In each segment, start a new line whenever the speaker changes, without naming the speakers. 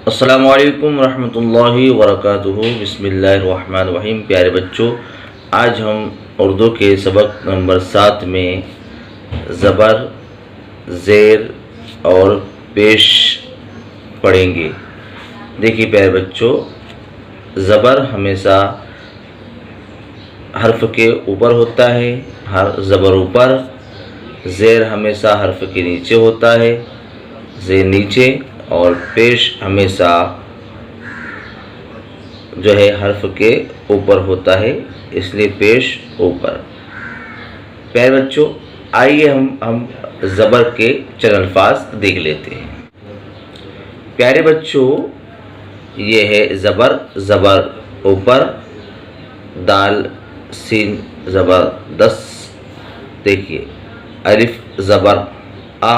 السلام علیکم ورحمۃ اللہ وبرکاتہ۔ بسم اللہ الرحمن الرحیم۔ پیارے بچوں، آج ہم اردو کے سبق نمبر 7 میں زبر، زیر اور پیش پڑھیں گے۔ دیکھیے پیارے بچوں، زبر ہمیشہ حرف کے اوپر ہوتا ہے، زبر اوپر، زیر ہمیشہ حرف کے نیچے ہوتا ہے، زیر نیچے، اور پیش ہمیشہ جو ہے حرف کے اوپر ہوتا ہے، اس لیے پیش اوپر۔ پیارے بچوں، آئیے ہم زبر کے چند الفاظ دیکھ لیتے ہیں۔ پیارے بچوں، یہ ہے زبر، زبر اوپر، دال سین زبر دس، دیکھیے الف زبر آ،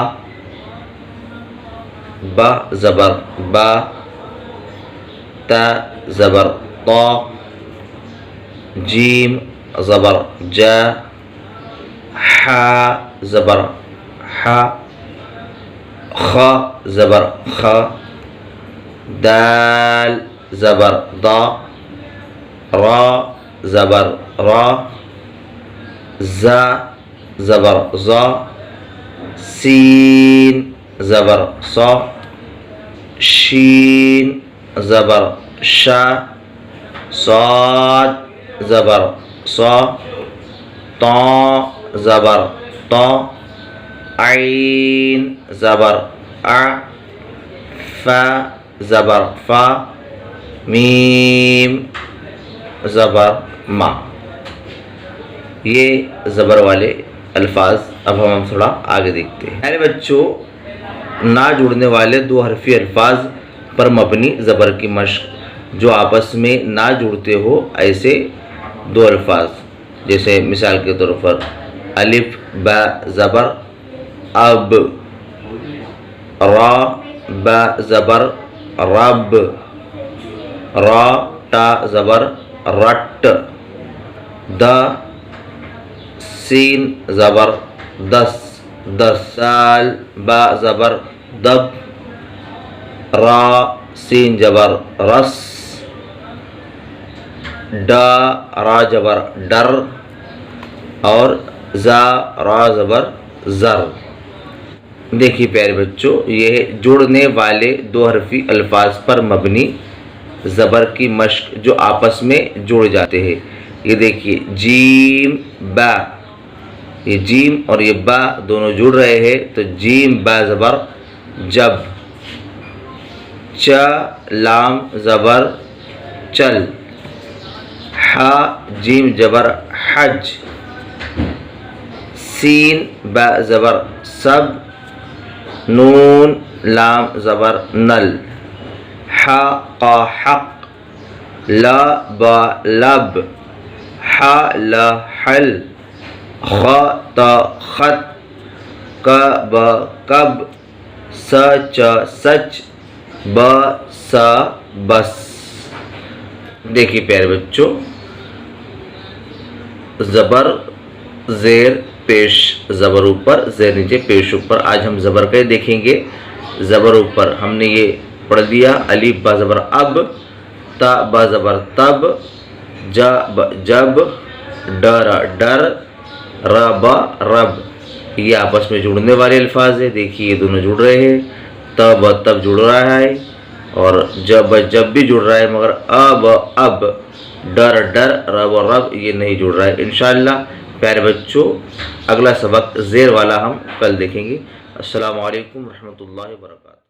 با زبر با، تا زبر طا، جیم زبر جا، حا زبر حا، خا زبر خا، دال زبر دا، را زبر را، زا زبر زا، سین زبر صا، شین زبر شا، صاد زبر صا، طا زبر طا، عین زبر ع، فا زبر فا، میم زبر ما۔ یہ زبر والے الفاظ اب ہم تھوڑا آگے دیکھتے ہیں۔ میرے بچوں، نہ جڑنے والے دو حرفی الفاظ پر مبنی زبر کی مشق، جو آپس میں نہ جڑتے ہو ایسے دو الفاظ، جیسے مثال کے طور پر الف با زبر اب، را با زبر رب، را تا زبر رٹ، دا سین زبر دس دس، دال با زبر دب، را سین زبر رس، ڈا را زبر ڈر، اور زا را زبر زر۔ دیکھیے پیارے بچوں، یہ جڑنے والے دو حرفی الفاظ پر مبنی زبر کی مشق جو آپس میں جڑ جاتے ہیں۔ یہ دیکھیے جیم با، یہ جیم اور یہ با دونوں جڑ رہے ہیں، تو جیم با زبر جب، چ لام زبر چل، ح جیم زبر حج، سین با زبر سب، نون لام زبر نل، ح قا حق، لا با لب، ح لا حل، خ تا خط، ک ب کب، س چ سچ، ب س بس۔ دیکھیے پیارے بچوں، زبر زیر پیش، زبر اوپر زیر نیچے پیش اوپر۔ آج ہم زبر کے دیکھیں گے۔ زبر اوپر ہم نے یہ پڑھ دیا، الف با زبر اب، تا با زبر تب، جا جب، ڈر ڈر، رب رب۔ یہ آپس میں جڑنے والے الفاظ ہیں، دیکھیے یہ دونوں جڑ رہے ہیں، تب تب جڑ رہا ہے، اور جب جب بھی جڑ رہا ہے، مگر اب اب، ڈر ڈر، رب رب یہ نہیں جڑ رہا ہے۔ انشاءاللہ پیارے بچوں، اگلا سبق زیر والا ہم کل دیکھیں گے۔ السلام علیکم ورحمۃ اللہ وبرکاتہ۔